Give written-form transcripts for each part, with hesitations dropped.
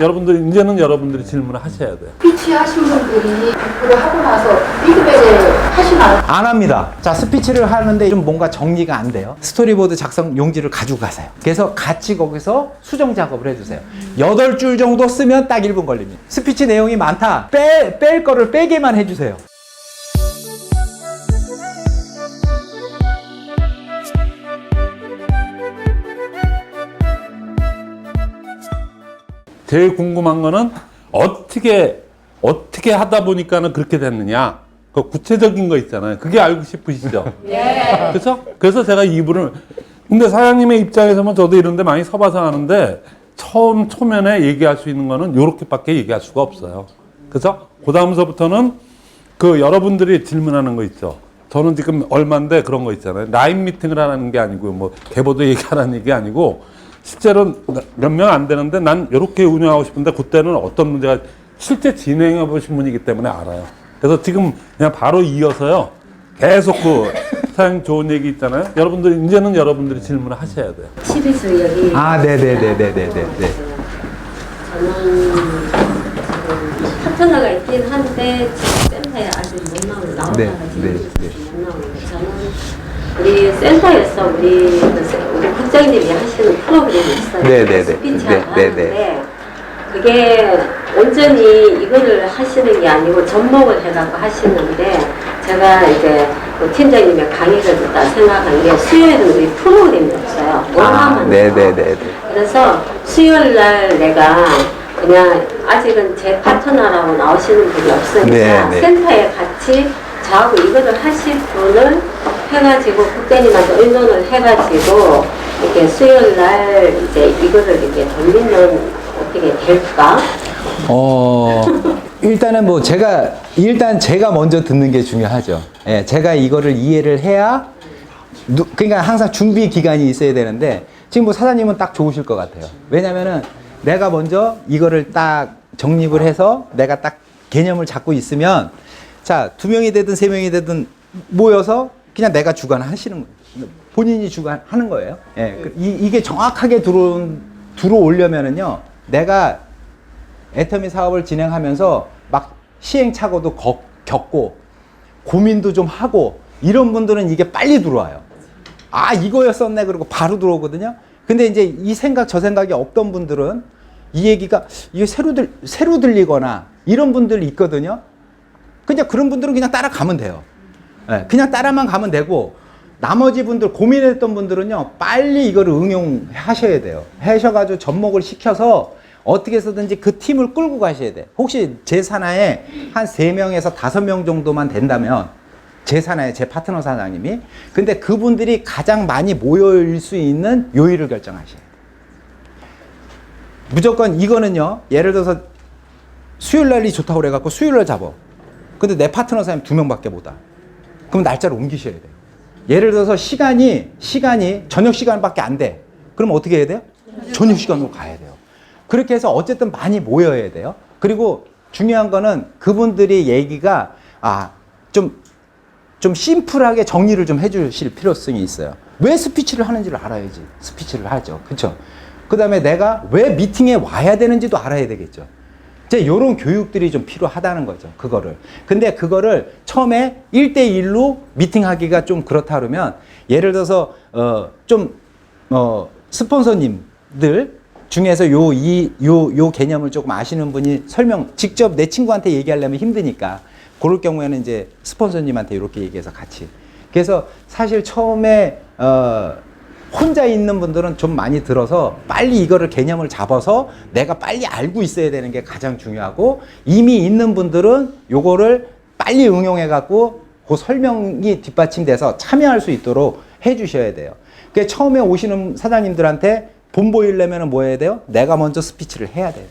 이제는 여러분들이 질문을 하셔야 돼요. 스피치 하신 분들이 그걸 하고 나서 피드백을 하시나요? 안 합니다. 자, 스피치를 하는데 좀 뭔가 정리가 안 돼요. 스토리보드 작성 용지를 가지고 가세요. 그래서 같이 거기서 수정 작업을 해주세요. 8줄 정도 쓰면 딱 1분 걸립니다. 스피치 내용이 많다. 뺄 거를 빼게만 해주세요. 제일 궁금한 거는 어떻게 하다 보니까는 그렇게 됐느냐. 그 구체적인 거 있잖아요. 그게 알고 싶으시죠? 네. 그렇죠? 그래서 제가 이분을 근데 사장님의 입장에서는 저도 이런데 많이 서봐서 하는데 초면에 얘기할 수 있는 거는 요렇게밖에 얘기할 수가 없어요. 그래서 그 다음서부터는 그 여러분들이 질문하는 거 있죠. 저는 지금 얼마인데 그런 거 있잖아요. 라인 미팅을 하라는 게 아니고 뭐 개보도 얘기하라는 얘기 아니고 실제로 몇 명 안 되는데 난 이렇게 운영하고 싶은데 그때는 어떤 문제가 실제 진행해 보신 분이기 때문에 알아요. 그래서 지금 그냥 바로 이어서요. 계속 그 사장님 좋은 얘기 있잖아요. 이제는 여러분들이 질문을 하셔야 돼요. 시리즈 여기 네네네네네네. 저는 파트너가 있긴 한데 지금 센터에 아직 못 나오는 네, 못 나오는데 저는 우리 센터에서 우리 국장님이 하시는 프로그램이 있어요. 네네네. 스피치하고 네네네. 하는데 그게 온전히 이거를 하시는 게 아니고 접목을 해갖고 하시는데 제가 이제 그 팀장님의 강의를 듣다 생각한 게 수요일은 우리 프로그램이 없어요. 원화만 네네네. 그래서 수요일 날 내가 그냥 아직은 제 파트너라고 나오시는 분이 없으니까 네. 센터에 같이 저하고 이거를 하실 분을 해가지고 국장님한테 의논을 해가지고 이렇게 수요일 날 이제 이거를 이렇게 돌리면 어떻게 될까? 일단은 뭐 일단 제가 먼저 듣는 게 중요하죠. 예, 제가 이거를 이해를 해야, 그러니까 항상 준비 기간이 있어야 되는데, 지금 뭐 사장님은 딱 좋으실 것 같아요. 왜냐면은 내가 먼저 이거를 딱 정립을 해서 내가 딱 개념을 잡고 있으면, 자, 2명이 되든 3명이 되든 모여서 그냥 내가 주관하시는 거예요. 본인이 주관하는 거예요. 예, 이게 정확하게 들어오려면은요, 내가 애터미 사업을 진행하면서 막 시행착오도 겪고 고민도 좀 하고 이런 분들은 이게 빨리 들어와요. 아, 이거였었네. 그러고 바로 들어오거든요. 근데 이제 이 생각 저 생각이 없던 분들은 이 얘기가 이게 새로 들리거나 이런 분들이 있거든요. 그냥 그런 분들은 그냥 따라가면 돼요. 네, 그냥 따라만 가면 되고, 나머지 분들, 고민했던 분들은요, 빨리 이거를 응용하셔야 돼요. 하셔가지고 접목을 시켜서 어떻게 해서든지 그 팀을 끌고 가셔야 돼요. 혹시 제 산하에 한 3명에서 5명 정도만 된다면, 제 산하에 제 파트너 사장님이, 근데 그분들이 가장 많이 모여일 수 있는 요일을 결정하셔야 돼요. 무조건 이거는요, 예를 들어서 수요일 날이 좋다고 그래갖고 수요일 날 잡아. 근데 내 파트너 사장님 2명밖에 못 와. 그럼 날짜를 옮기셔야 돼요. 예를 들어서 시간이 저녁 시간밖에 안 돼. 그럼 어떻게 해야 돼요? 저녁 시간으로 가야 돼요. 그렇게 해서 어쨌든 많이 모여야 돼요. 그리고 중요한 거는 그분들이 얘기가 좀 심플하게 정리를 좀 해주실 필요성이 있어요. 왜 스피치를 하는지를 알아야지 스피치를 하죠. 그렇죠? 그 다음에 내가 왜 미팅에 와야 되는지도 알아야 되겠죠. 이제 요런 교육들이 좀 필요하다는 거죠. 그거를. 근데 그거를 처음에 1대1로 미팅하기가 좀 그렇다 그러면, 예를 들어서 스폰서님들 중에서 요 개념을 조금 아시는 분이 직접 내 친구한테 얘기하려면 힘드니까, 그럴 경우에는 이제 스폰서님한테 이렇게 얘기해서 같이. 그래서 사실 처음에 혼자 있는 분들은 좀 많이 들어서 빨리 이거를 개념을 잡아서 내가 빨리 알고 있어야 되는 게 가장 중요하고, 이미 있는 분들은 요거를 빨리 응용해 갖고 그 설명이 뒷받침돼서 참여할 수 있도록 해 주셔야 돼요. 그러니까 처음에 오시는 사장님들한테 본보이려면 뭐 해야 돼요? 내가 먼저 스피치를 해야 돼요.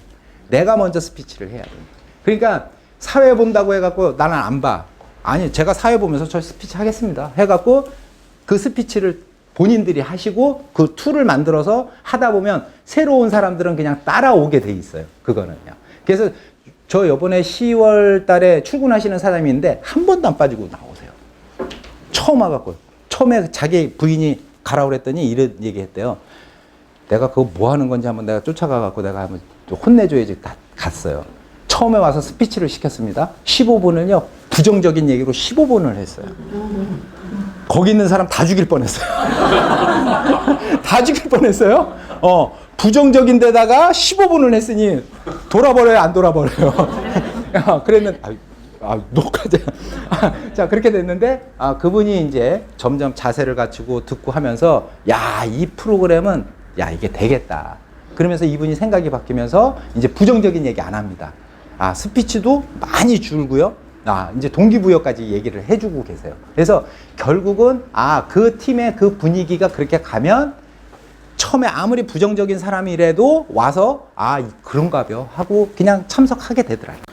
내가 먼저 스피치를 해야 돼요. 그러니까 사회 본다고 해갖고 나는 안 봐. 아니, 제가 사회 보면서 저 스피치 하겠습니다 해갖고 그 스피치를 본인들이 하시고 그 툴을 만들어서 하다 보면 새로운 사람들은 그냥 따라오게 돼 있어요. 그거는요. 그래서 저 이번에 10월 달에 출근하시는 사람인데 한 번도 안 빠지고 나오세요. 처음 와갖고. 처음에 자기 부인이 가라고 그랬더니 이런 얘기 했대요. 내가 그거 뭐 하는 건지 한번 내가 쫓아가갖고 내가 한번 혼내줘야지 갔어요. 처음에 와서 스피치를 시켰습니다. 15분을요, 부정적인 얘기로 15분을 했어요. 거기 있는 사람 다 죽일 뻔했어요. 다 죽일 뻔했어요. 부정적인 데다가 15분을 했으니 돌아버려요, 안 돌아버려요. 그랬는데, 녹화자. 자, 그렇게 됐는데, 그분이 이제 점점 자세를 갖추고 듣고 하면서, 야, 이 프로그램은, 야, 이게 되겠다. 그러면서 이분이 생각이 바뀌면서 이제 부정적인 얘기 안 합니다. 스피치도 많이 줄고요. 이제 동기부여까지 얘기를 해주고 계세요. 그래서 결국은, 그 팀의 그 분위기가 그렇게 가면 처음에 아무리 부정적인 사람이라도 와서, 그런가벼 하고 그냥 참석하게 되더라고요.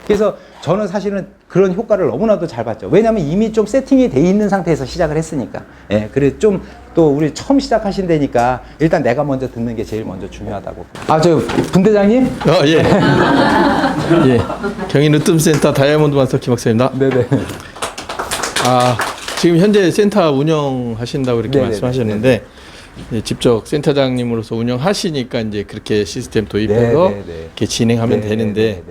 그래서 저는 사실은 그런 효과를 너무나도 잘 봤죠. 왜냐하면 이미 좀 세팅이 돼 있는 상태에서 시작을 했으니까. 예, 그래 좀 또 우리 처음 시작하신 데니까 일단 내가 먼저 듣는 게 제일 먼저 중요하다고. 저 분대장님? 예. 예. 경인 으뜸센터 다이아몬드 마스터 김학사입니다. 네네. 지금 현재 센터 운영하신다고 이렇게 네네네. 말씀하셨는데 예, 직접 센터장님으로서 운영하시니까 이제 그렇게 시스템 도입해서 네네네. 이렇게 진행하면 되는데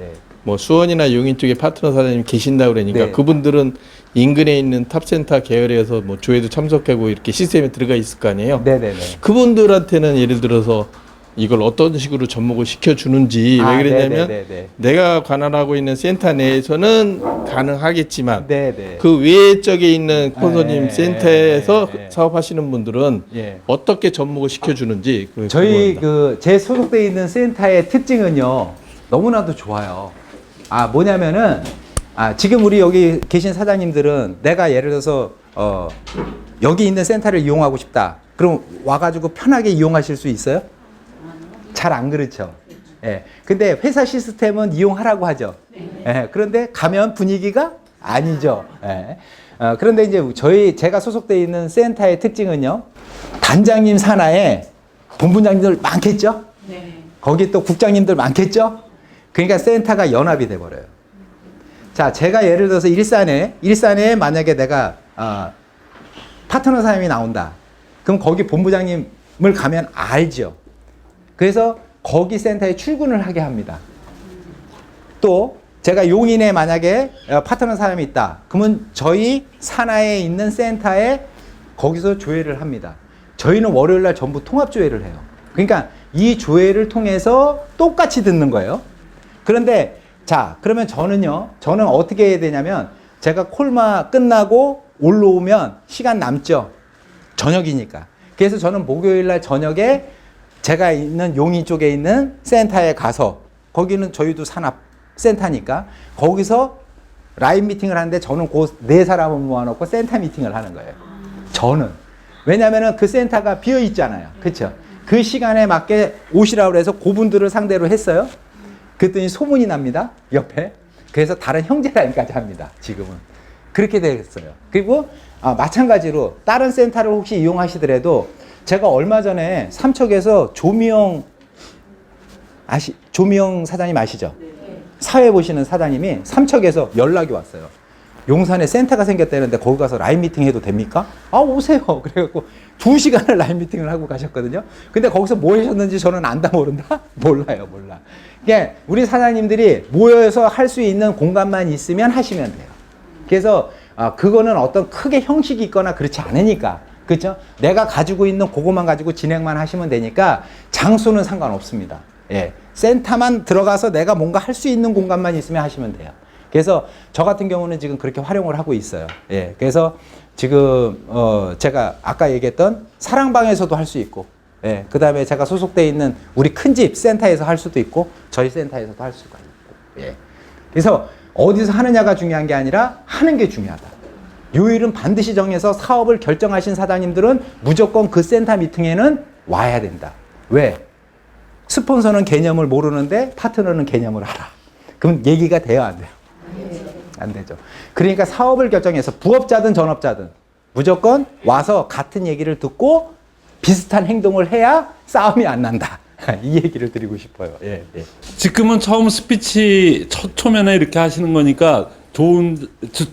뭐 수원이나 용인 쪽에 파트너 사장님 계신다 그러니까 네. 그분들은 인근에 있는 탑센터 계열에서 뭐 조회도 참석하고 이렇게 시스템에 들어가 있을 거 아니에요. 네네네. 그분들한테는 예를 들어서 이걸 어떤 식으로 접목을 시켜주는지 왜 그러냐면 네네네. 내가 관할하고 있는 센터 내에서는 가능하겠지만 네네. 그 외 쪽에 있는 콘서님 네. 센터에서 네. 사업하시는 분들은 예. 어떻게 접목을 시켜주는지 저희 궁금합니다. 제 소속돼 있는 센터의 특징은요, 너무나도 좋아요. 뭐냐면은, 지금 우리 여기 계신 사장님들은 내가 예를 들어서, 여기 있는 센터를 이용하고 싶다. 그럼 와가지고 편하게 이용하실 수 있어요? 잘 안 그렇죠. 예. 근데 회사 시스템은 이용하라고 하죠. 예. 그런데 가면 분위기가 아니죠. 예. 그런데 이제 제가 소속돼 있는 센터의 특징은요, 단장님 산하에 본부장님들 많겠죠? 거기 또 국장님들 많겠죠? 그러니까 센터가 연합이 돼버려요. 자, 제가 예를 들어서 일산에 만약에 내가 파트너 사장님이 나온다. 그럼 거기 본부장님을 가면 알죠. 그래서 거기 센터에 출근을 하게 합니다. 또 제가 용인에 만약에 파트너 사람이 있다. 그러면 저희 산하에 있는 센터에 거기서 조회를 합니다. 저희는 월요일날 전부 통합조회를 해요. 그러니까 이 조회를 통해서 똑같이 듣는 거예요. 그런데 자, 그러면 저는 어떻게 해야 되냐면 제가 콜마 끝나고 올라오면 시간 남죠. 저녁이니까. 그래서 저는 목요일날 저녁에 제가 있는 용인 쪽에 있는 센터에 가서, 거기는 저희도 산업 센터니까 거기서 라인 미팅을 하는데 저는 그 네 사람을 모아놓고 센터 미팅을 하는 거예요. 저는. 왜냐면은 그 센터가 비어 있잖아요. 그렇죠? 그 시간에 맞게 오시라고 해서 그분들을 상대로 했어요. 그랬더니 소문이 납니다. 옆에. 그래서 다른 형제 라인까지 합니다. 지금은. 그렇게 되겠어요. 그리고 마찬가지로 다른 센터를 혹시 이용하시더라도 제가 얼마 전에 삼척에서 조미영 사장님 아시죠? 사회 보시는 사장님이 삼척에서 연락이 왔어요. 용산에 센터가 생겼다는데 거기 가서 라인 미팅 해도 됩니까? 오세요. 그래갖고 2시간을 라인 미팅을 하고 가셨거든요. 근데 거기서 뭐 하셨는지 저는 안다 모른다? 몰라. 그러니까 우리 사장님들이 모여서 할 수 있는 공간만 있으면 하시면 돼요. 그래서 그거는 어떤 크게 형식이 있거나 그렇지 않으니까. 그렇죠? 내가 가지고 있는 그것만 가지고 진행만 하시면 되니까 장소는 상관없습니다. 예. 센터만 들어가서 내가 뭔가 할 수 있는 공간만 있으면 하시면 돼요. 그래서 저 같은 경우는 지금 그렇게 활용을 하고 있어요. 예. 그래서 지금 제가 아까 얘기했던 사랑방에서도 할 수 있고, 예. 그다음에 제가 소속돼 있는 우리 큰 집 센터에서 할 수도 있고 저희 센터에서도 할 수가 있고. 예. 그래서 어디서 하느냐가 중요한 게 아니라 하는 게 중요하다. 요일은 반드시 정해서 사업을 결정하신 사장님들은 무조건 그 센터 미팅에는 와야 된다. 왜? 스폰서는 개념을 모르는데 파트너는 개념을 알아. 그럼 얘기가 돼요, 안 돼요? 안 되죠. 그러니까 사업을 결정해서 부업자든 전업자든 무조건 와서 같은 얘기를 듣고 비슷한 행동을 해야 싸움이 안 난다. 이 얘기를 드리고 싶어요. 예, 예. 지금은 처음 스피치 초면에 이렇게 하시는 거니까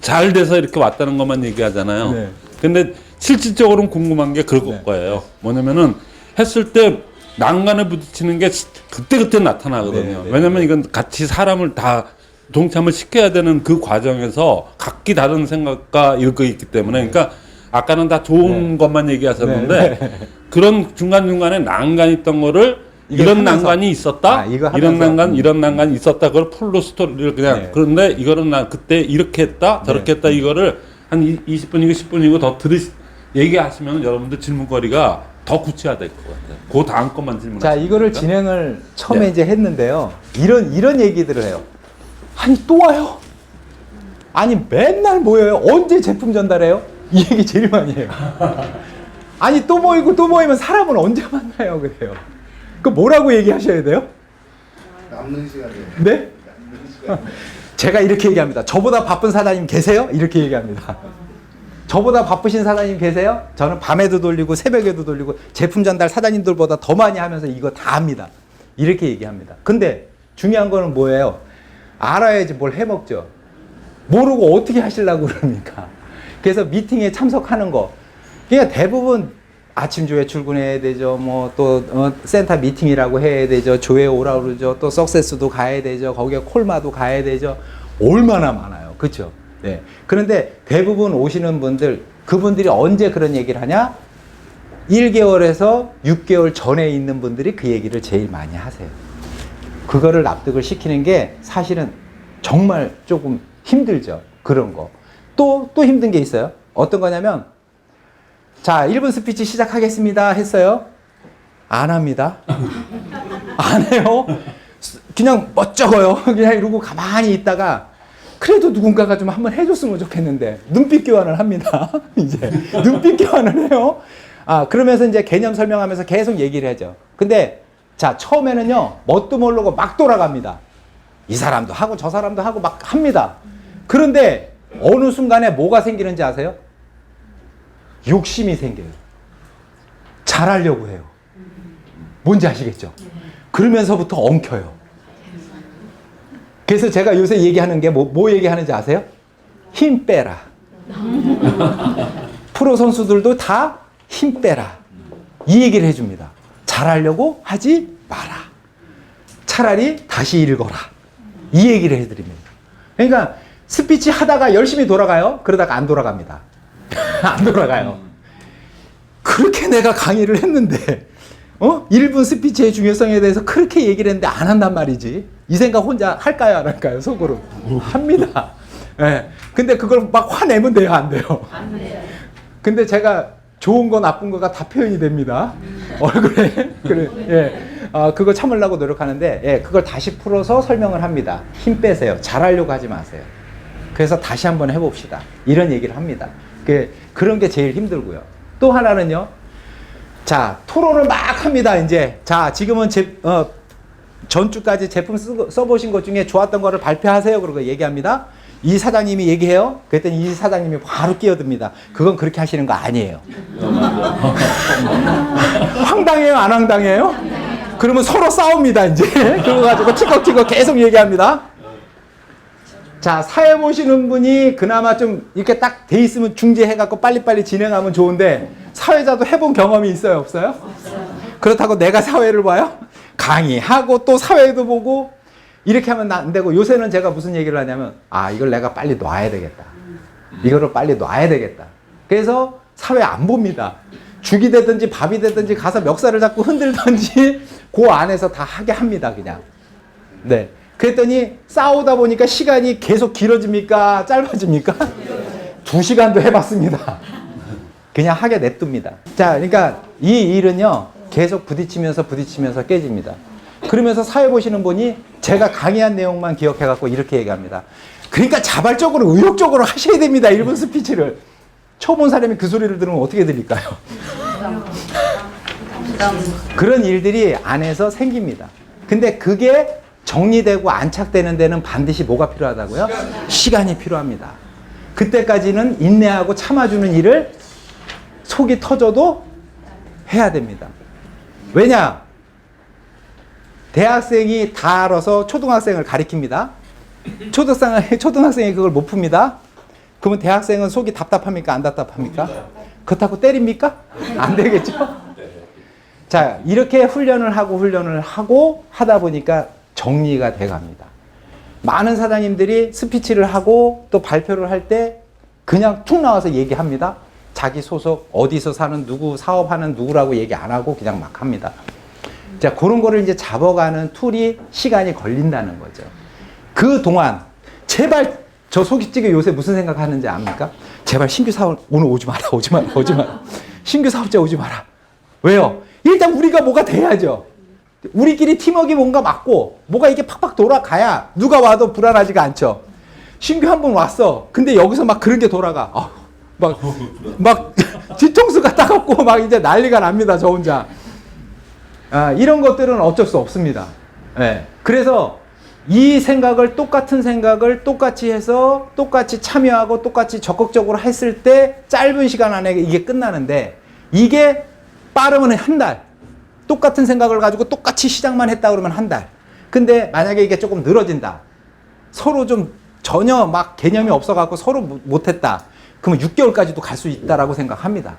잘 돼서 이렇게 왔다는 것만 얘기하잖아요. 네. 근데 실질적으로는 궁금한 게 그럴 네. 거예요. 뭐냐면은 했을 때 난간에 부딪히는 게 그때그때 나타나거든요. 네. 왜냐면 이건 같이 사람을 다 동참을 시켜야 되는 그 과정에서 각기 다른 생각과 이거 있기 때문에 그러니까 아까는 다 좋은 것만 얘기하셨는데 그런 중간중간에 난간이 있던 거를 이런 하면서. 난간이 있었다. 이거 하면서. 이런 난간이 있었다. 그걸 풀로 스토리를 그냥 네. 그런데 이거는 나 그때 이렇게 했다. 저렇게 했다. 이거를 한 20분이고 10분이고 더 얘기하시면 여러분들 질문거리가 더 구체화될 것 같아요. 그 다음 것만 질문하시면 자, 이거를 됩니까? 진행을 처음에 네. 이제 했는데요. 이런 얘기들을 해요. 아니, 또 와요? 아니, 맨날 모여요? 언제 제품 전달해요? 이 얘기 제일 많이 해요. 아니, 또 모이고 또 모이면 사람은 언제 만나요? 그래요. 그 뭐라고 얘기하셔야 돼요? 남는 시간에. 네? 제가 이렇게 얘기합니다. 저보다 바쁜 사장님 계세요? 이렇게 얘기합니다. 저보다 바쁘신 사장님 계세요? 저는 밤에도 돌리고 새벽에도 돌리고 제품 전달 사장님들보다 더 많이 하면서 이거 다 합니다. 이렇게 얘기합니다. 근데 중요한 거는 뭐예요? 알아야지 뭘 해먹죠. 모르고 어떻게 하시려고 그럽니까? 그래서 미팅에 참석하는 거. 그러니까 대부분 아침 조회 출근해야 되죠. 뭐 또 센터 미팅이라고 해야 되죠. 조회 오라 그러죠. 또 석세스도 가야 되죠. 거기에 콜마도 가야 되죠. 얼마나 많아요. 그렇죠? 네. 그런데 대부분 오시는 분들, 그분들이 언제 그런 얘기를 하냐? 1개월에서 6개월 전에 있는 분들이 그 얘기를 제일 많이 하세요. 그거를 납득을 시키는 게 사실은 정말 조금 힘들죠. 그런 거. 또 힘든 게 있어요. 어떤 거냐면, 자, 1분 스피치 시작하겠습니다 했어요. 안 합니다. 안 해요. 그냥 멋쩍어요. 그냥 이러고 가만히 있다가 그래도 누군가가 좀 한번 해줬으면 좋겠는데 눈빛 교환을 합니다. 이제 눈빛 교환을 해요. 그러면서 이제 개념 설명하면서 계속 얘기를 하죠. 근데 자, 처음에는요, 뭣도 모르고 막 돌아갑니다. 이 사람도 하고 저 사람도 하고 막 합니다. 그런데 어느 순간에 뭐가 생기는지 아세요? 욕심이 생겨요. 잘하려고 해요. 뭔지 아시겠죠? 그러면서부터 엉켜요. 그래서 제가 요새 얘기하는 게 뭐 얘기하는지 아세요? 힘 빼라. 프로 선수들도 다 힘 빼라. 이 얘기를 해줍니다. 잘하려고 하지 마라. 차라리 다시 읽어라. 이 얘기를 해드립니다. 그러니까 스피치 하다가 열심히 돌아가요. 그러다가 안 돌아갑니다. 안 돌아가요. 그렇게 내가 강의를 했는데 1분 스피치의 중요성에 대해서 그렇게 얘기를 했는데 안 한단 말이지. 이 생각 혼자 할까요? 안 할까요? 속으로. 합니다. 네. 근데 그걸 막 화내면 돼요? 안 돼요? 안 돼요. 근데 제가 좋은 거 나쁜 거가 다 표현이 됩니다. 얼굴에. 그래, 예. 그거 참으려고 노력하는데, 예, 그걸 다시 풀어서 설명을 합니다. 힘 빼세요. 잘하려고 하지 마세요. 그래서 다시 한번 해봅시다. 이런 얘기를 합니다. 그런 게 제일 힘들고요. 또 하나는요. 자, 토론을 막 합니다, 이제. 자, 지금은 전주까지 제품 써보신 것 중에 좋았던 거를 발표하세요. 그러고 얘기합니다. 이 사장님이 얘기해요. 그랬더니 이 사장님이 바로 끼어듭니다. 그건 그렇게 하시는 거 아니에요. 황당해요? 안 황당해요? 그러면 서로 싸웁니다, 이제. 그거 가지고 티격티격 계속 얘기합니다. 자, 사회 보시는 분이 그나마 좀 이렇게 딱 돼 있으면 중재해갖고 빨리빨리 진행하면 좋은데, 사회자도 해본 경험이 있어요, 없어요? 없어요. 그렇다고 내가 사회를 봐요? 강의하고 또 사회도 보고 이렇게 하면 안 되고, 요새는 제가 무슨 얘기를 하냐면, 이걸 내가 빨리 놔야 되겠다. 이거를 빨리 놔야 되겠다. 그래서 사회 안 봅니다. 죽이 되든지 밥이 되든지 가서 멱살을 잡고 흔들든지 그 안에서 다 하게 합니다, 그냥. 네. 그랬더니 싸우다 보니까 시간이 계속 길어집니까? 짧아집니까? 2시간도 해봤습니다. 그냥 하게 냅둡니다. 자, 그러니까 이 일은요, 계속 부딪히면서 깨집니다. 그러면서 사회 보시는 분이 제가 강의한 내용만 기억해갖고 이렇게 얘기합니다. 그러니까 자발적으로, 의욕적으로 하셔야 됩니다. 1분 스피치를. 처음 본 사람이 그 소리를 들으면 어떻게 들릴까요? 그런 일들이 안에서 생깁니다. 근데 그게 정리되고 안착되는 데는 반드시 뭐가 필요하다고요? 시간이 필요합니다. 그때까지는 인내하고 참아주는 일을 속이 터져도 해야 됩니다. 왜냐? 대학생이 다 알아서 초등학생을 가리킵니다. 초등학생이 그걸 못 풉니다. 그러면 대학생은 속이 답답합니까? 안 답답합니까? 그렇다고 때립니까? 안 되겠죠? 자, 이렇게 훈련을 하고 하다 보니까 정리가 돼 갑니다. 많은 사장님들이 스피치를 하고 또 발표를 할 때 그냥 툭 나와서 얘기합니다. 자기 소속, 어디서 사는 누구, 사업하는 누구라고 얘기 안 하고 그냥 막 합니다. 자, 그런 거를 이제 잡아가는 툴이 시간이 걸린다는 거죠. 그 동안, 제발, 저 소개찍이 요새 무슨 생각 하는지 압니까? 제발 신규 사업, 오늘 오지 마라. 신규 사업자 오지 마라. 왜요? 일단 우리가 뭐가 돼야죠. 우리끼리 팀워크가 뭔가 맞고, 뭐가 이게 팍팍 돌아가야 누가 와도 불안하지가 않죠. 신규 한 번 왔어. 근데 여기서 막 그런 게 돌아가. 막 뒤통수가 따갑고 막 이제 난리가 납니다. 저 혼자. 이런 것들은 어쩔 수 없습니다. 네. 그래서 이 생각을, 똑같은 생각을 똑같이 해서 똑같이 참여하고 똑같이 적극적으로 했을 때 짧은 시간 안에 이게 끝나는데, 이게 빠르면 한 달. 똑같은 생각을 가지고 똑같이 시작만 했다 그러면 한 달. 근데 만약에 이게 조금 늘어진다. 서로 좀 전혀 막 개념이 없어갖고 서로 못했다. 그러면 6개월까지도 갈 수 있다라고 생각합니다.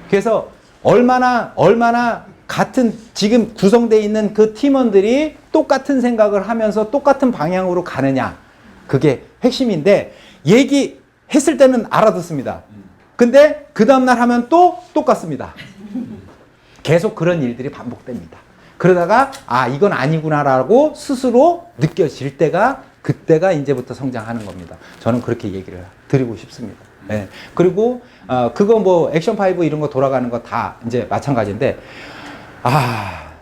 그래서 얼마나 같은 지금 구성되어 있는 그 팀원들이 똑같은 생각을 하면서 똑같은 방향으로 가느냐. 그게 핵심인데, 얘기했을 때는 알아듣습니다. 근데 그 다음날 하면 또 똑같습니다. 계속 그런 일들이 반복됩니다. 그러다가 이건 아니구나라고 스스로 느껴질 때가, 그때가 이제부터 성장하는 겁니다. 저는 그렇게 얘기를 드리고 싶습니다. 네. 그리고 그거 뭐 액션5 이런 거 돌아가는 거 다 이제 마찬가지인데,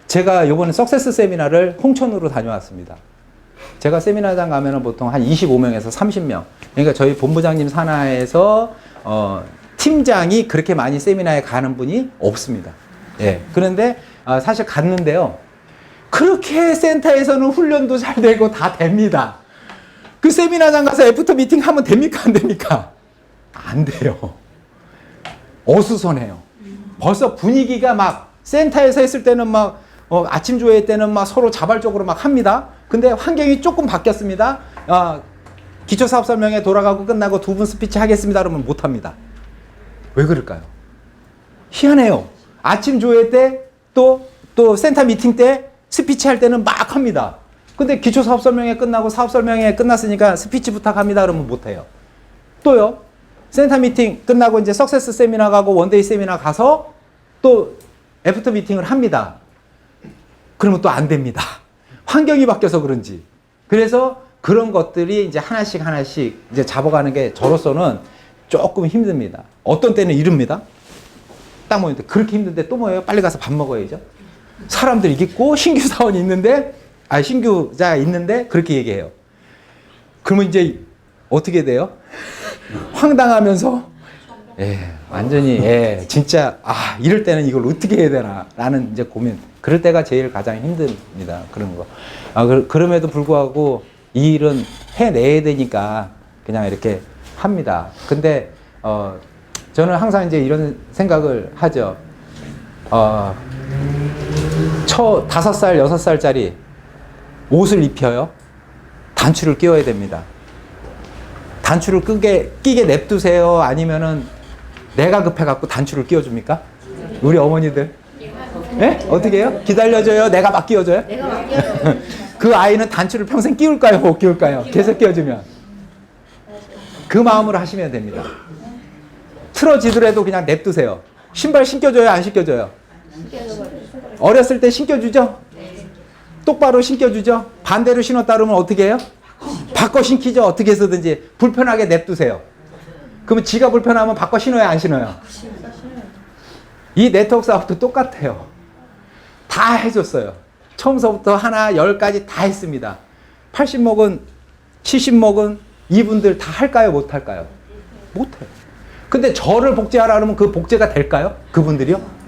제가 요번에 석세스 세미나를 홍천으로 다녀왔습니다. 제가 세미나장 가면은 보통 한 25명에서 30명. 그러니까 저희 본부장님 산하에서 팀장이 그렇게 많이 세미나에 가는 분이 없습니다. 예. 그런데 사실 갔는데요. 그렇게 센터에서는 훈련도 잘 되고 다 됩니다. 그 세미나장 가서 애프터 미팅 하면 됩니까? 안 됩니까? 안 돼요. 어수선해요. 벌써 분위기가 막 센터에서 했을 때는 막 아침 조회 때는 막 서로 자발적으로 막 합니다. 근데 환경이 조금 바뀌었습니다. 기초사업 설명회 돌아가고 끝나고 두 분 스피치 하겠습니다. 그러면 못 합니다. 왜 그럴까요? 희한해요. 아침 조회 때 또 센터 미팅 때 스피치 할 때는 막 합니다. 근데 기초사업 설명회 끝나고 사업 설명회 끝났으니까 스피치 부탁합니다. 그러면 못 해요. 또요. 센터 미팅 끝나고 이제 석세스 세미나 가고 원데이 세미나 가서 또 애프터 미팅을 합니다. 그러면 또 안 됩니다. 환경이 바뀌어서 그런지. 그래서 그런 것들이 이제 하나씩 이제 잡아가는 게 저로서는 조금 힘듭니다. 어떤 때는 이릅니다. 딱 모이는데 그렇게 힘든데 또 뭐예요? 빨리 가서 밥 먹어야죠. 사람들이 있고 신규 사원이 있는데, 신규자 있는데 그렇게 얘기해요. 그러면 이제 어떻게 돼요? 황당하면서, 완전히, 진짜, 이럴 때는 이걸 어떻게 해야 되나, 라는 이제 고민. 그럴 때가 제일 가장 힘듭니다. 그런 거. 그럼에도 불구하고 이 일은 해내야 되니까 그냥 이렇게 합니다. 근데, 저는 항상 이제 이런 생각을 하죠. 5살, 6살짜리 옷을 입혀요. 단추를 끼워야 됩니다. 단추를 끼게 냅두세요? 아니면은 내가 급해갖고 단추를 끼워줍니까? 우리 어머니들. 예? 어떻게 해요? 기다려줘요? 내가 막 끼워줘요? 내가 막 끼워줘요. 그 아이는 단추를 평생 끼울까요? 못 끼울까요? 계속 끼워주면. 그 마음으로 하시면 됩니다. 틀어지더라도 그냥 냅두세요. 신발 신겨줘요? 안 신겨줘요? 어렸을 때 신겨주죠? 똑바로 신겨주죠? 반대로 신었다 그러면 어떻게 해요? 바꿔 신기죠? 어떻게 해서든지. 불편하게 냅두세요. 그러면 지가 불편하면 바꿔 신어요? 안 신어요? 이 네트워크 사업도 똑같아요. 다 해줬어요. 처음서부터 하나, 10까지 다 했습니다. 80 먹은, 70 먹은 이분들 다 할까요? 못 할까요? 못해요. 근데 저를 복제하라 그러면 그 복제가 될까요? 그분들이요?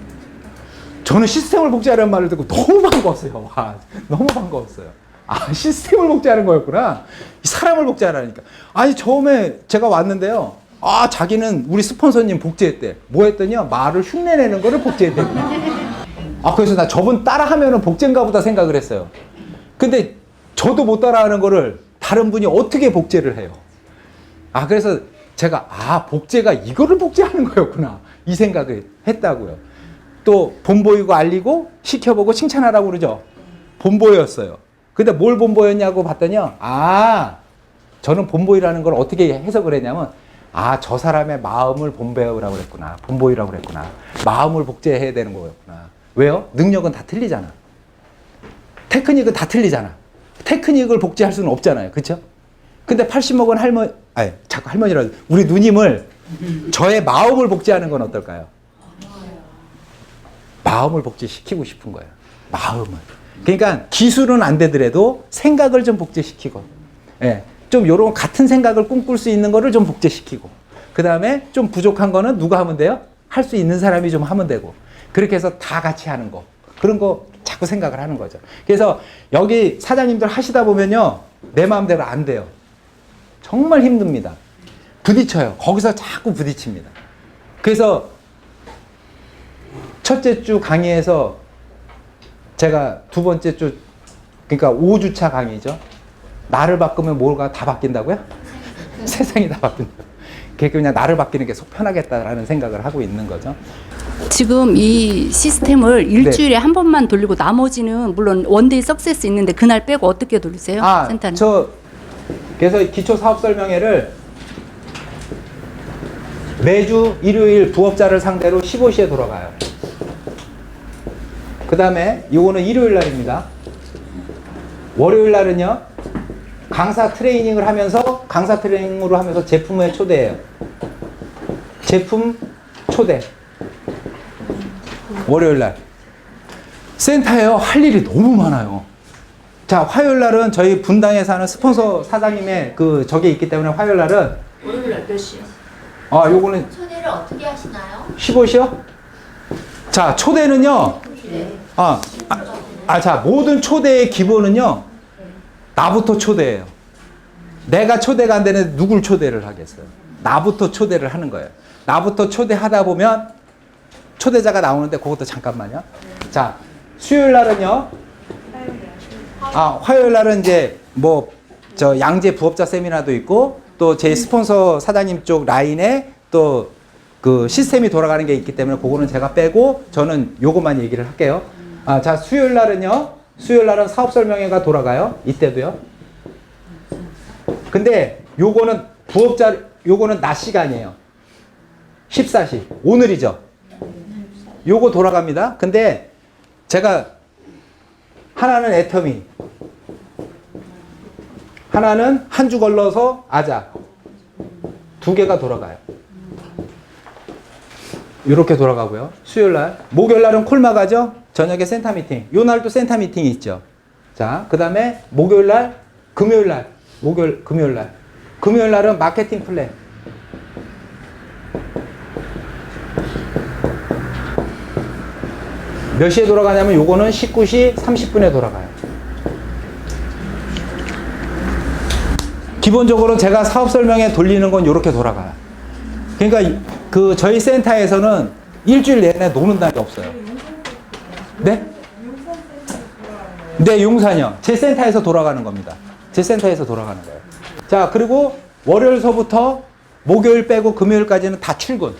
저는 시스템을 복제하라는 말을 듣고 너무 반가웠어요. 와, 너무 반가웠어요. 시스템을 복제하는 거였구나. 사람을 복제하라니까. 아니, 처음에 제가 왔는데요. 자기는 우리 스폰서님 복제했대. 뭐 했더니요? 말을 흉내내는 거를 복제했대. 그래서 나 저분 따라하면은 복제인가 보다 생각을 했어요. 근데 저도 못 따라하는 거를 다른 분이 어떻게 복제를 해요? 그래서 제가 복제가 이거를 복제하는 거였구나 이 생각을 했다고요. 또 본보이고 알리고 시켜보고 칭찬하라고 그러죠. 본보였어요. 근데 뭘 본보였냐고 봤더니요. 아, 저는 본보이라는 걸 어떻게 해석을 했냐면, 아, 저 사람의 마음을 본보이라고 그랬구나. 본보이라고 그랬구나. 마음을 복제해야 되는 거였구나. 왜요? 능력은 다 틀리잖아. 테크닉은 다 틀리잖아. 테크닉을 복제할 수는 없잖아요. 그렇죠? 근데 80 먹은 할머니, 아니, 자꾸 할머니라고, 우리 누님을 저의 마음을 복제하는 건 어떨까요? 마음을 복제시키고 싶은 거예요. 마음을. 그러니까 기술은 안 되더라도 생각을 좀 복제시키고, 예, 좀 요런 같은 생각을 꿈꿀 수 있는 거를 좀 복제시키고, 그 다음에 좀 부족한 거는 누가 하면 돼요? 할 수 있는 사람이 좀 하면 되고, 그렇게 해서 다 같이 하는 거. 그런 거 자꾸 생각을 하는 거죠. 그래서 여기 사장님들 하시다 보면요, 내 마음대로 안 돼요. 정말 힘듭니다. 부딪혀요. 거기서 자꾸 부딪힙니다. 그래서 첫째 주 강의에서 제가 두 번째 주, 그러니까 5주차 강의죠. 나를 바꾸면 뭐가 다 바뀐다고요? 세상이 다 바뀐다고. 그냥 나를 바뀌는 게 속 편하겠다라는 생각을 하고 있는 거죠. 지금 이 시스템을 일주일에 한 번만 돌리고 나머지는 물론 원데이 석세스 있는데 그날 빼고 어떻게 돌리세요? 아, 센터는? 그래서 기초 사업 설명회를 매주 일요일 부업자를 상대로 15시에 돌아가요. 그 다음에 이거는 일요일 날입니다. 월요일 날은요, 강사 트레이닝을 하면서, 강사 트레이닝으로 하면서 제품에 초대해요. 제품 초대. 월요일 날. 센터에요, 할 일이 너무 많아요. 자, 화요일 날은 저희 분당에 사는 스폰서 사장님의 그 저게 있기 때문에 화요일 날은. 월요일 날 몇 시요? 아, 요거는. 초대를 어떻게 하시나요? 15시요? 자, 초대는요. 네. 자, 모든 초대의 기본은요, 나부터 초대해요. 내가 초대가 안 되는데 누굴 초대를 하겠어요? 나부터 초대를 하는 거예요. 나부터 초대하다 보면 초대자가 나오는데 그것도 잠깐만요. 자, 수요일 날은요. 화요일 날은 이제 뭐 저 양재 부업자 세미나도 있고, 또 제 스폰서 사장님 쪽 라인에 또 그 시스템이 돌아가는 게 있기 때문에 그거는 제가 빼고 저는 요것만 얘기를 할게요. 자, 수요일 날은요. 수요일 날은 사업 설명회가 돌아가요. 이때도요. 근데 요거는 부업자, 요거는 낮 시간이에요. 14시. 오늘이죠. 요거 돌아갑니다. 근데 제가 하나는 애터미, 하나는 한 주 걸러서 아자, 두 개가 돌아가요. 이렇게 돌아가고요. 수요일 날. 목요일 날은 콜마가죠. 저녁에 센터 미팅. 요 날도 센터 미팅이 있죠. 자, 그 다음에 목요일 날, 금요일 날, 금요일 날. 금요일 날은 마케팅 플랜. 몇 시에 돌아가냐면 요거는 19시 30분에 돌아가요. 기본적으로 제가 사업 설명회 돌리는 건 요렇게 돌아가요. 그러니까 그 저희 센터에서는 일주일 내내 노는 날이 없어요. 네? 네, 용산이요. 제 센터에서 돌아가는 겁니다. 제 센터에서 돌아가는 거예요. 자, 그리고 월요일서부터 목요일 빼고 금요일까지는 다 출근.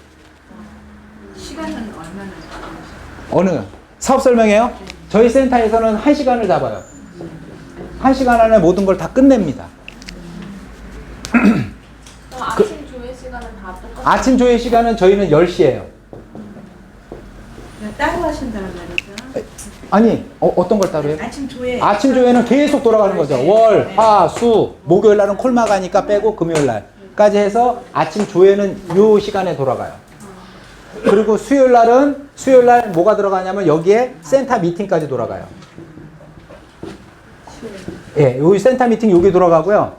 시간은 얼마나? 어느? 사업 설명회요? 저희 센터에서는 1시간을 잡아요. 1시간 안에 모든 걸 다 끝냅니다. 아침 조회 시간은 다 똑같아요? 아침 조회 시간은 저희는 10시예요. 따로 하신다는 말이죠? 아니, 어떤 걸 따로 해요? 아침 조회. 아침 조회는 계속 돌아가는 거죠. 월, 화, 수, 목요일 날은 콜마가니까 빼고 금요일 날까지 해서 아침 조회는 요 시간에 돌아가요. 그리고 수요일 날 뭐가 들어가냐면 여기에 센터 미팅까지 돌아가요. 예, 여기 센터 미팅 여기 돌아가고요.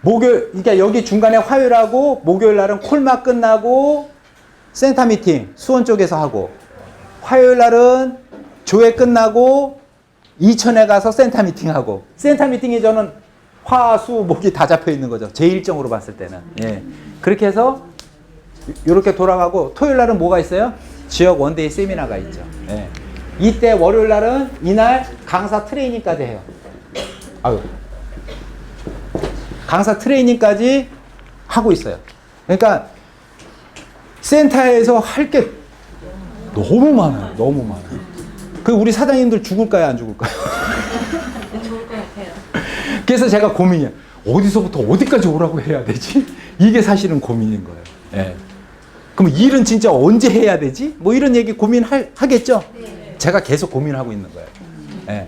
그러니까 여기 중간에 화요일하고 목요일 날은 콜마 끝나고 센터 미팅 수원 쪽에서 하고, 화요일 날은 조회 끝나고 이천에 가서 센터 미팅하고, 센터 미팅이 저는 화, 수, 목이 다 잡혀 있는 거죠. 제 일정으로 봤을 때는. 예. 그렇게 해서 이렇게 돌아가고, 토요일 날은 뭐가 있어요? 지역 원데이 세미나가 있죠. 예. 이때 월요일 날은 이날 강사 트레이닝까지 해요. 강사 트레이닝까지 하고 있어요. 그러니까 센터에서 할 게 너무 많아요. 너무 많아요. 그 우리 사장님들 죽을까요? 안 죽을까요? 좋을 것 같아요. 그래서 제가 고민이에요. 어디서부터 어디까지 오라고 해야 되지? 이게 사실은 고민인 거예요. 예. 그럼 일은 진짜 언제 해야 되지? 뭐 이런 얘기 고민하겠죠? 네. 제가 계속 고민하고 있는 거예요. 예.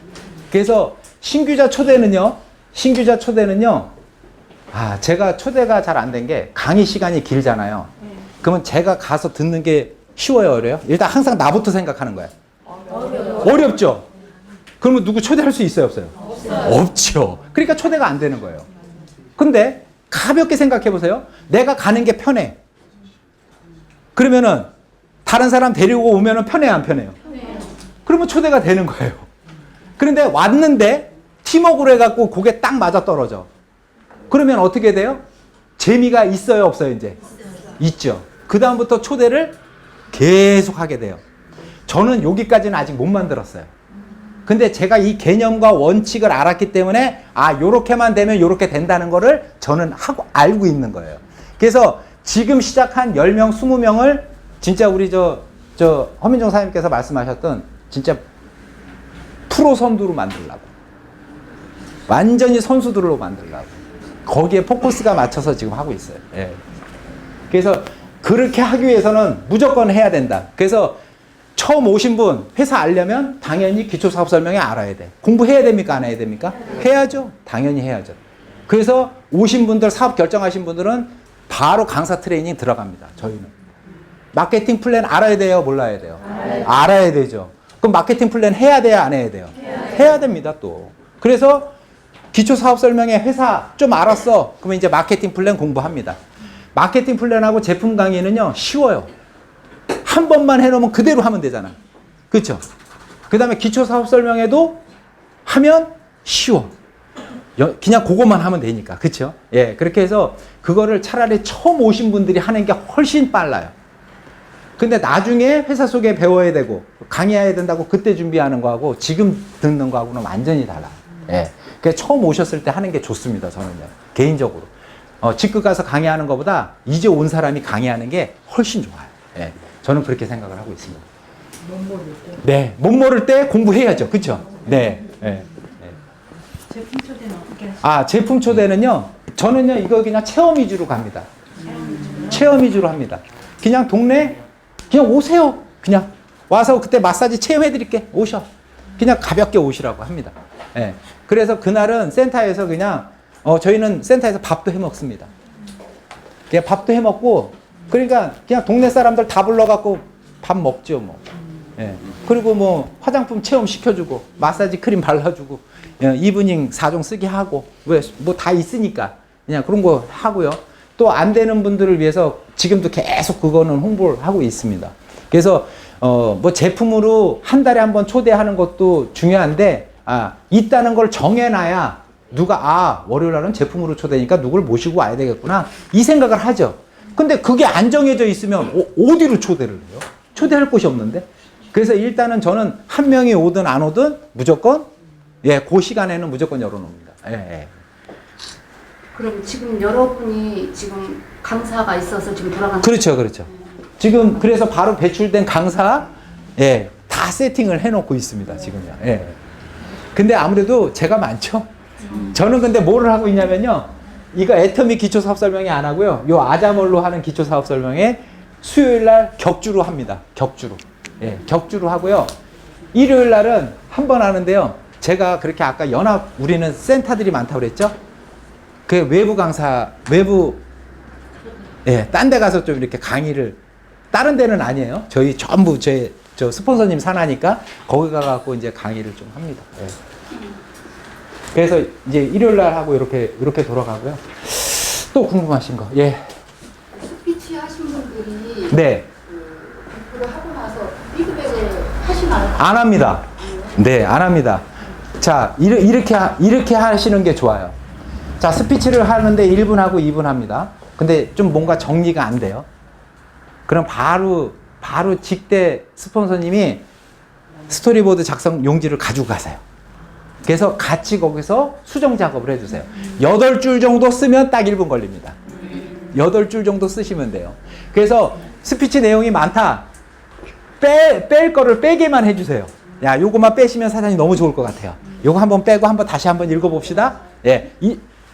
그래서 신규자 초대는요, 제가 초대가 잘 안 된 게 강의 시간이 길잖아요. 그러면 제가 가서 듣는 게 쉬워요, 어려요? 일단 항상 나부터 생각하는 거예요. 어렵죠? 그러면 누구 초대할 수 있어요, 없어요? 없죠. 그러니까 초대가 안 되는 거예요. 근데 가볍게 생각해 보세요. 내가 가는 게 편해. 그러면은 다른 사람 데리고 오면은 편해요, 안 편해요? 그러면 초대가 되는 거예요. 그런데 왔는데 팀워크로 해갖고 그게 딱 맞아 떨어져. 그러면 어떻게 돼요? 재미가 있어요, 없어요, 이제? 있죠. 그 다음부터 초대를 계속 하게 돼요. 저는 여기까지는 아직 못 만들었어요. 근데 제가 이 개념과 원칙을 알았기 때문에 요렇게만 되면 요렇게 된다는 거를 저는 알고 있는 거예요. 그래서 지금 시작한 10명, 20명을 진짜 우리 허민정 사장님께서 말씀하셨던 진짜 프로 선두로 만들려고. 완전히 선수들로 만들려고. 거기에 포커스가 맞춰서 지금 하고 있어요. 예. 그래서 그렇게 하기 위해서는 무조건 해야 된다. 그래서 처음 오신 분 회사 알려면 당연히 기초사업설명회 알아야 돼. 공부해야 됩니까? 안 해야 됩니까? 해야죠. 당연히 해야죠. 그래서 오신 분들, 사업 결정하신 분들은 바로 강사 트레이닝 들어갑니다. 저희는. 마케팅 플랜 알아야 돼요? 몰라야 돼요? 알아야 되죠. 그럼 마케팅 플랜 해야 돼요? 안 해야 돼요? 해야 됩니다, 또. 그래서 기초사업설명회 회사 좀 알았어. 그러면 이제 마케팅 플랜 공부합니다. 마케팅 플랜하고 제품 강의는요, 쉬워요. 한 번만 해놓으면 그대로 하면 되잖아. 그렇죠? 그 다음에 기초사업설명회도 하면 쉬워. 그냥 그것만 하면 되니까. 그렇죠? 예, 그렇게 해서 그거를 차라리 처음 오신 분들이 하는 게 훨씬 빨라요. 근데 나중에 회사 속에 배워야 되고 강의해야 된다고 그때 준비하는 거하고 지금 듣는 거하고는 완전히 달라요. 예. 그래서 처음 오셨을 때 하는 게 좋습니다. 저는요. 개인적으로. 직급 가서 강의하는 것보다 이제 온 사람이 강의하는 게 훨씬 좋아요. 예. 저는 그렇게 생각을 하고 있습니다. 못 모를 때? 네. 못 모를 때 공부해야죠. 그렇죠? 네. 네. 제품 초대는 어떻게 하시나요? 제품 초대는요. 저는요. 이거 그냥 체험 위주로 갑니다. 체험 위주로 합니다. 그냥 동네 그냥 오세요. 그냥 와서 그때 마사지 체험해 드릴게. 오셔. 그냥 가볍게 오시라고 합니다. 예. 그래서 그날은 센터에서 그냥 저희는 센터에서 밥도 해 먹습니다. 그냥 밥도 해 먹고 그러니까 그냥 동네 사람들 다 불러갖고 밥 먹죠 뭐. 예. 그리고 뭐 화장품 체험 시켜주고 마사지 크림 발라주고 이브닝 4종 쓰게 하고 뭐 다 있으니까 그냥 그런 거 하고요. 또 안 되는 분들을 위해서 지금도 계속 그거는 홍보를 하고 있습니다. 그래서 뭐 제품으로 한 달에 한 번 초대하는 것도 중요한데 있다는 걸 정해놔야 누가 월요일 날은 제품으로 초대니까 누굴 모시고 와야 되겠구나 이 생각을 하죠. 근데 그게 안 정해져 있으면 어디로 초대를 해요? 초대할 곳이 없는데. 그래서 일단은 저는 한 명이 오든 안 오든 무조건 그 시간에는 무조건 열어놓습니다. 예. 그럼 지금 여러분이 지금 강사가 있어서 지금 돌아가는 그렇죠. 지금 그래서 바로 배출된 강사 다 세팅을 해놓고 있습니다. 지금요. 예. 근데 아무래도 제가 많죠. 저는 근데 뭐를 하고 있냐면요. 이거 애터미 기초사업설명회 안 하고요. 요 아자몰로 하는 기초사업설명회 수요일 날 격주로 합니다. 격주로. 예, 격주로 하고요. 일요일 날은 한 번 하는데요. 제가 그렇게 아까 우리는 센터들이 많다고 그랬죠? 그 외부 강사, 딴 데 가서 좀 이렇게 강의를, 다른 데는 아니에요. 저희 전부 저 스폰서님 산하니까 거기 가갖고 이제 강의를 좀 합니다. 예. 그래서 이제 일요일 날 하고 이렇게 돌아가고요. 또 궁금하신 거? 예. 스피치 하신 분들이 네. 공부를 하고 나서 피드백을 하시나요? 안 합니다. 네, 안 합니다. 자, 이렇게 하시는 게 좋아요. 자, 스피치를 하는데 1분 하고 2분 합니다. 근데 좀 뭔가 정리가 안 돼요. 그럼 바로 직대 스폰서님이 스토리보드 작성 용지를 가지고 가세요. 그래서 같이 거기서 수정 작업을 해주세요. 8줄 정도 쓰면 딱 1분 걸립니다. 8줄 정도 쓰시면 돼요. 그래서 스피치 내용이 많다. 뺄 거를 빼게만 해주세요. 야, 요거만 빼시면 사장님 너무 좋을 것 같아요. 요거 한번 빼고 한번 다시 한번 읽어봅시다. 예,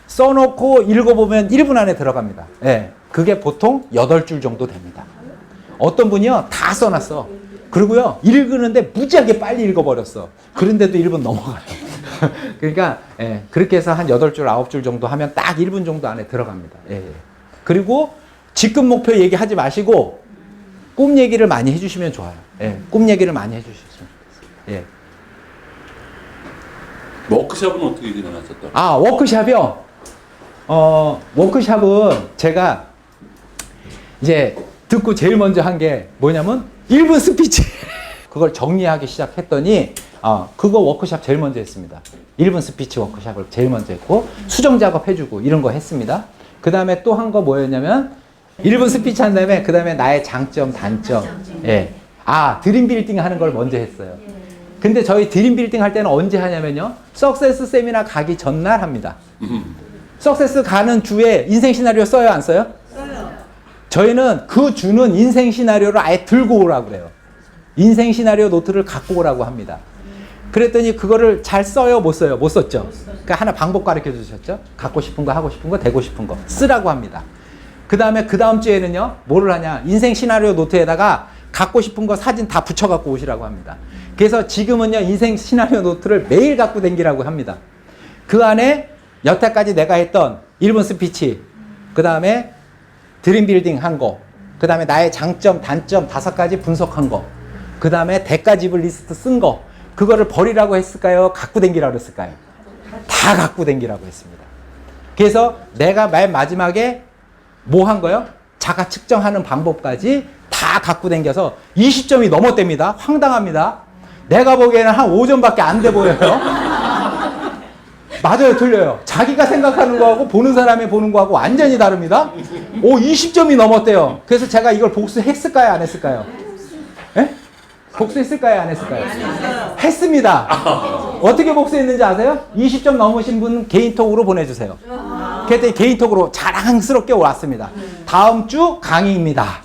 써놓고 읽어보면 1분 안에 들어갑니다. 예, 그게 보통 8줄 정도 됩니다. 어떤 분이요, 다 써놨어. 그리고요, 읽는데 무지하게 빨리 읽어버렸어. 그런데도 1분 넘어가요. 그러니까, 예, 그렇게 해서 한 8줄, 9줄 정도 하면 딱 1분 정도 안에 들어갑니다. 예, 예. 그리고 직급 목표 얘기하지 마시고, 꿈 얘기를 많이 해주시면 좋아요. 예, 꿈 얘기를 많이 해주시면. 예. 워크숍은 어떻게 진행하셨다? 아, 워크샵이요? 워크샵은 제가 이제 듣고 제일 먼저 한 게 뭐냐면 1분 스피치. 그걸 정리하기 시작했더니 그거 워크샵 제일 먼저 했습니다. 1분 스피치 워크샵을 제일 먼저 했고 수정 작업 해주고 이런 거 했습니다. 그 다음에 또 한 거 뭐였냐면 1분 스피치 한 다음에 그 다음에 나의 장점, 단점. 예. 드림 빌딩 하는 걸 먼저 했어요. 근데 저희 드림 빌딩 할 때는 언제 하냐면요. 석세스 세미나 가기 전날 합니다. 석세스 가는 주에 인생 시나리오 써요, 안 써요? 써요. 저희는 그 주는 인생 시나리오를 아예 들고 오라고 그래요. 인생 시나리오 노트를 갖고 오라고 합니다. 그랬더니 그거를 잘 써요, 못 써요? 못 썼죠. 그러니까 하나 방법 가르쳐 주셨죠. 갖고 싶은 거, 하고 싶은 거, 되고 싶은 거 쓰라고 합니다. 그 다음에 그 다음 주에는요, 뭐를 하냐. 인생 시나리오 노트에다가 갖고 싶은 거 사진 다 붙여 갖고 오시라고 합니다. 그래서 지금은요, 인생 시나리오 노트를 매일 갖고 다니라고 합니다. 그 안에 여태까지 내가 했던 1분 스피치, 그 다음에 드림 빌딩 한 거, 그 다음에 나의 장점, 단점 5가지 분석한 거, 그 다음에 대가집을 리스트 쓴 거, 그거를 버리라고 했을까요? 갖고 다니라고 했을까요? 다 갖고 다니라고 했습니다. 그래서 내가 맨 마지막에 뭐 한 거요? 자가 측정하는 방법까지 다 갖고 다녀서 20점이 넘었답니다. 황당합니다. 내가 보기에는 한 5점밖에 안 돼 보여요. 맞아요, 틀려요. 자기가 생각하는 거하고 보는 사람이 보는 거하고 완전히 다릅니다. 20점이 넘었대요. 그래서 제가 이걸 복수했을까요, 안 했을까요? 예? 복수했을까요, 안 했을까요? 했습니다. 어떻게 복수했는지 아세요? 20점 넘으신 분 개인톡으로 보내주세요. 그랬더니 개인톡으로 자랑스럽게 왔습니다. 다음 주 강의입니다.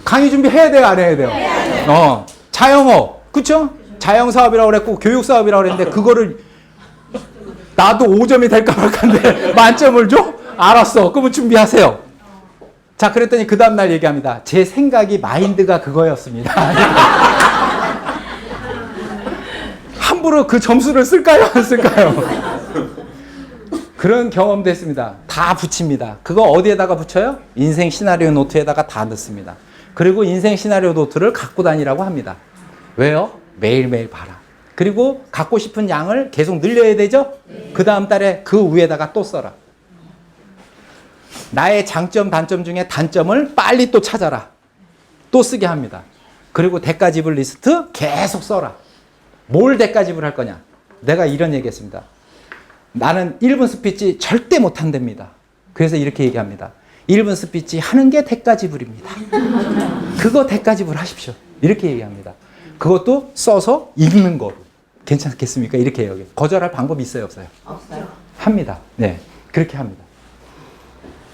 강의 준비해야 돼요, 안 해야 돼요? 자영업, 그쵸? 자영 사업이라고 그랬고 교육 사업이라고 그랬는데 그거를 나도 5점이 될까 말까인데 만점을 줘? 알았어. 그러면 준비하세요. 자, 그랬더니 그 다음날 얘기합니다. 제 생각이 마인드가 그거였습니다. 함부로 그 점수를 쓸까요, 안 쓸까요? 그런 경험도 했습니다. 다 붙입니다. 그거 어디에다가 붙여요? 인생 시나리오 노트에다가 다 넣습니다. 그리고 인생 시나리오 노트를 갖고 다니라고 합니다. 왜요? 매일매일 봐라. 그리고 갖고 싶은 양을 계속 늘려야 되죠? 그 다음 달에 그 위에다가 또 써라. 나의 장점, 단점 중에 단점을 빨리 또 찾아라. 또 쓰게 합니다. 그리고 대가집을 리스트 계속 써라. 뭘 대가집을 할 거냐? 내가 이런 얘기 했습니다. 나는 1분 스피치 절대 못 한답니다. 그래서 이렇게 얘기합니다. 1분 스피치 하는 게 대가지불입니다. 그거 대가지불 하십시오. 이렇게 얘기합니다. 그것도 써서 읽는 거로. 괜찮겠습니까? 이렇게 해요. 거절할 방법이 있어요, 없어요? 없어요. 합니다. 네, 그렇게 합니다.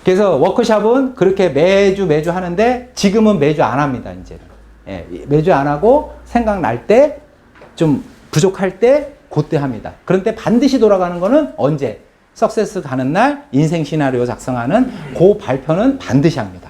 그래서 워크숍은 그렇게 매주 하는데 지금은 매주 안 합니다, 이제는. 예, 매주 안 하고 생각날 때, 좀 부족할 때 그때 합니다. 그런데 반드시 돌아가는 거는 언제? 석세스 가는 날 인생 시나리오 작성하는 그 발표는 반드시 합니다.